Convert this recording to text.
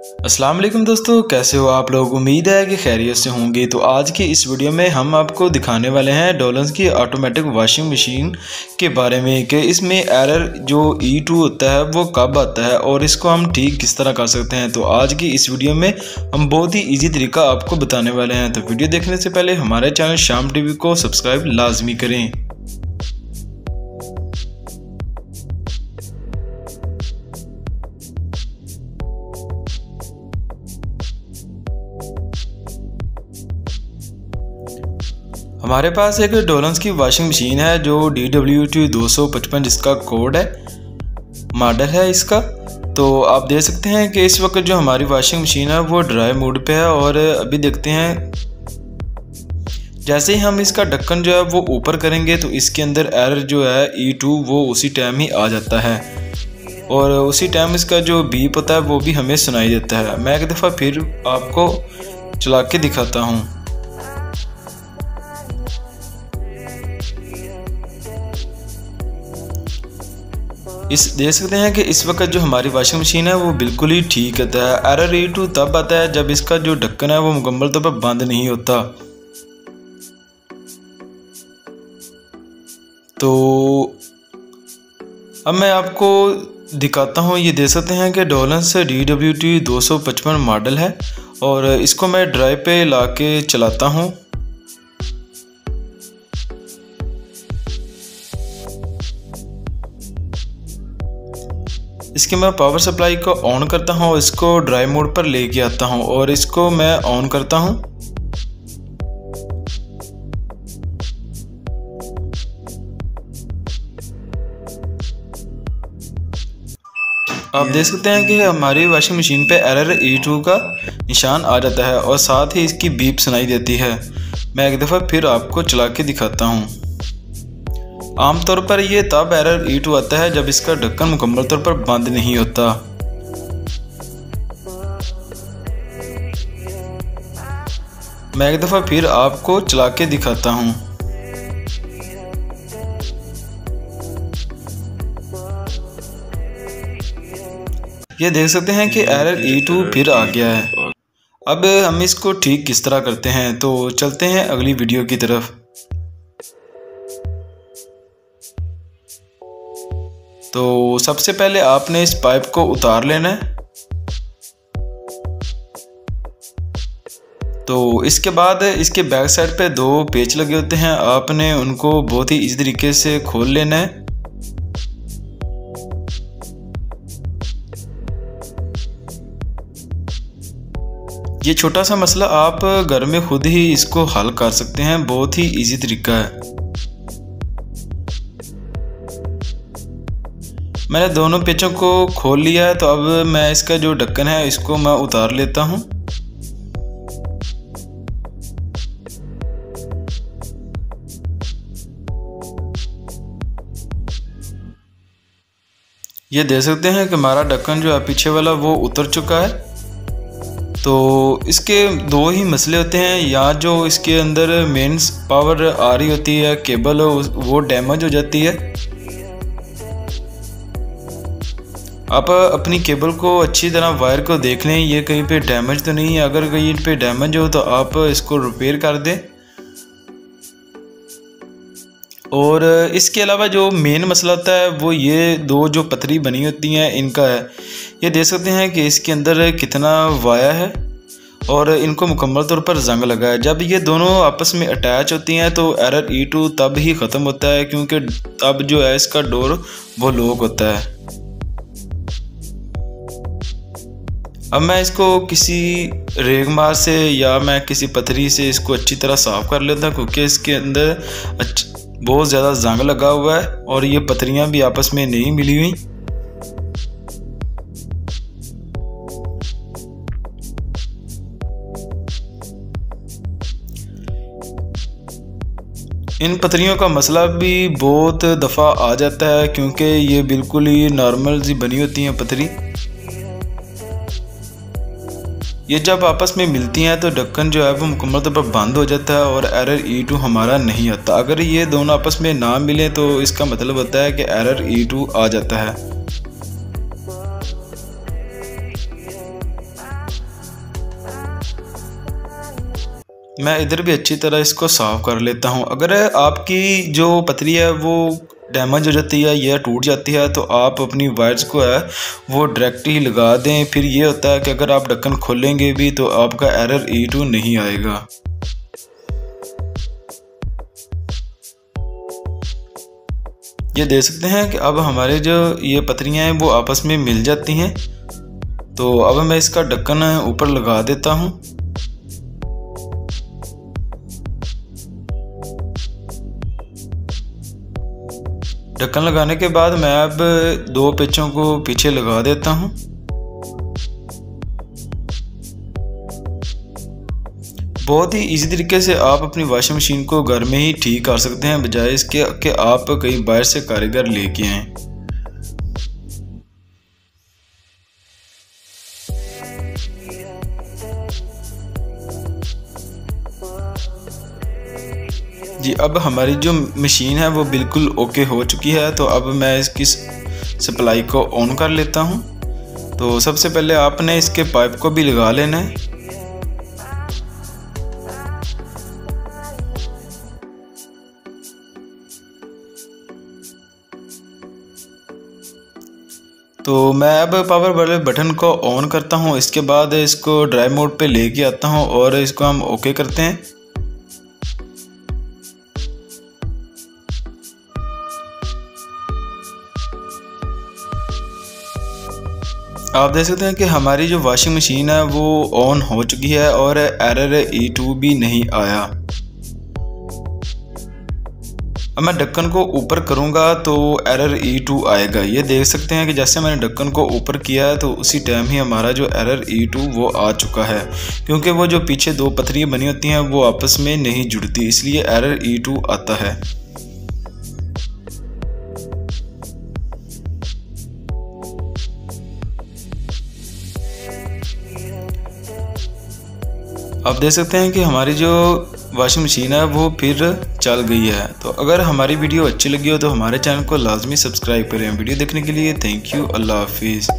अस्सलाम वालेकुम दोस्तों, कैसे हो आप लोग। उम्मीद है कि खैरियत से होंगे। तो आज की इस वीडियो में हम आपको दिखाने वाले हैं डोलन्स की ऑटोमेटिक वॉशिंग मशीन के बारे में कि इसमें एरर जो E2 होता है वो कब आता है और इसको हम ठीक किस तरह कर सकते हैं। तो आज की इस वीडियो में हम बहुत ही ईजी तरीका आपको बताने वाले हैं। तो वीडियो देखने से पहले हमारे चैनल शाम टीवी को सब्सक्राइब लाजमी करें। हमारे पास एक डोलन्स की वॉशिंग मशीन है जो DWT 255 जिसका कोड है, मॉडल है इसका। तो आप देख सकते हैं कि इस वक्त जो हमारी वॉशिंग मशीन है वो ड्राई मोड पे है। और अभी देखते हैं, जैसे ही हम इसका ढक्कन जो है वो ऊपर करेंगे तो इसके अंदर एरर जो है E2 वो उसी टाइम ही आ जाता है और उसी टाइम इसका जो बीप होता है वो भी हमें सुनाई देता है। मैं एक दफ़ा फिर आपको चला के दिखाता हूँ। इस देख सकते हैं कि इस वक्त जो हमारी वॉशिंग मशीन है वो बिल्कुल ही ठीक होता है। एरर E2 तब आता है जब इसका जो ढक्कन है वो मुकम्मल तौर पर बंद नहीं होता। तो अब मैं आपको दिखाता हूँ। ये देख सकते हैं कि डोलन्स DWT 255 मॉडल है और इसको मैं ड्राई पे ला के चलाता हूँ। इसके मैं पावर सप्लाई को ऑन करता हूँ, इसको ड्राई मोड पर लेके आता हूँ और इसको मैं ऑन करता हूँ। आप देख सकते हैं कि हमारी वॉशिंग मशीन पे एरर E2 का निशान आ जाता है और साथ ही इसकी बीप सुनाई देती है। मैं एक दफ़ा फिर आपको चला के दिखाता हूँ। आमतौर पर यह तब एरर E2 आता है जब इसका ढक्कन मुकम्मल तौर पर बंद नहीं होता। मैं एक दफ़ा फिर आपको चला के दिखाता हूँ। ये देख सकते हैं कि एरर E2 फिर आ गया है। अब हम इसको ठीक किस तरह करते हैं, तो चलते हैं अगली वीडियो की तरफ। तो सबसे पहले आपने इस पाइप को उतार लेना है। तो इसके बाद इसके बैक साइड पे दो पेच लगे होते हैं, आपने उनको बहुत ही इजी तरीके से खोल लेना है। ये छोटा सा मसला आप घर में खुद ही इसको हल कर सकते हैं, बहुत ही इजी तरीका है। मैंने दोनों पेचों को खोल लिया है। तो अब मैं इसका जो ढक्कन है इसको मैं उतार लेता हूँ। ये देख सकते हैं कि हमारा ढक्कन जो है पीछे वाला वो उतर चुका है। तो इसके दो ही मसले होते हैं, या जो इसके अंदर मेंस पावर आ रही होती है केबल वो डैमेज हो जाती है। आप अपनी केबल को अच्छी तरह वायर को देख लें, ये कहीं पे डैमेज तो नहीं है। अगर कहीं पे डैमेज हो तो आप इसको रिपेयर कर दें। और इसके अलावा जो मेन मसला होता है वो ये दो जो पतरी बनी होती हैं इनका है। ये देख सकते हैं कि इसके अंदर कितना वाया है और इनको मुकम्मल तौर पर जंग लगा है। जब ये दोनों आपस में अटैच होती हैं तो एरर E2 तब ही ख़त्म होता है, क्योंकि तब जो है इसका डोर वो लॉक होता है। अब मैं इसको किसी रेगमार से या मैं किसी पथरी से इसको अच्छी तरह साफ़ कर लेता हूँ, क्योंकि इसके अंदर बहुत ज़्यादा जंग लगा हुआ है और ये पथरियाँ भी आपस में नहीं मिली हुई। इन पथरियों का मसला भी बहुत दफ़ा आ जाता है, क्योंकि ये बिल्कुल ही नॉर्मल सी बनी होती हैं पथरी। ये जब आपस में मिलती हैं तो ढक्कन जो है वो मुकम्मल तौर पर बंद हो जाता है और एरर E2 हमारा नहीं आता। अगर ये दोनों आपस में ना मिले तो इसका मतलब होता है कि एरर E2 आ जाता है। मैं इधर भी अच्छी तरह इसको साफ़ कर लेता हूँ। अगर आपकी जो पतली है वो डैमेज हो जाती है या टूट जाती है तो आप अपनी वायर्स को है वो डायरेक्ट ही लगा दें। फिर ये होता है कि अगर आप ढक्कन खोलेंगे भी तो आपका एरर E2 नहीं आएगा। ये देख सकते हैं कि अब हमारे जो ये पतलियाँ हैं वो आपस में मिल जाती हैं। तो अब मैं इसका ढक्कन ऊपर लगा देता हूँ। ढक्कन लगाने के बाद मैं अब 2 पेचों को पीछे लगा देता हूँ। बहुत ही इजी तरीके से आप अपनी वॉशिंग मशीन को घर में ही ठीक कर सकते हैं, बजाय इसके कि आप कहीं बाहर से कारीगर लेके आएँ। जी अब हमारी जो मशीन है वो बिल्कुल ओके हो चुकी है। तो अब मैं इसकी सप्लाई को ऑन कर लेता हूँ। तो सबसे पहले आपने इसके पाइप को भी लगा लेना है। तो मैं अब पावर वाले बटन को ऑन करता हूँ। इसके बाद इसको ड्राई मोड पे लेके आता हूँ और इसको हम ओके करते हैं। आप देख सकते हैं कि हमारी जो वॉशिंग मशीन है वो ऑन हो चुकी है और एरर E2 भी नहीं आया। अब मैं ढक्कन को ऊपर करूंगा तो एरर E2 आएगा। ये देख सकते हैं कि जैसे मैंने ढक्कन को ऊपर किया है तो उसी टाइम ही हमारा जो एरर E2 वो आ चुका है, क्योंकि वो जो पीछे 2 पतलियाँ बनी होती हैं वो आपस में नहीं जुड़ती, इसलिए एरर E2 आता है। आप देख सकते हैं कि हमारी जो वॉशिंग मशीन है वो फिर चल गई है। तो अगर हमारी वीडियो अच्छी लगी हो तो हमारे चैनल को लाजमी सब्सक्राइब करें। वीडियो देखने के लिए थैंक यू। अल्लाह हाफिज़।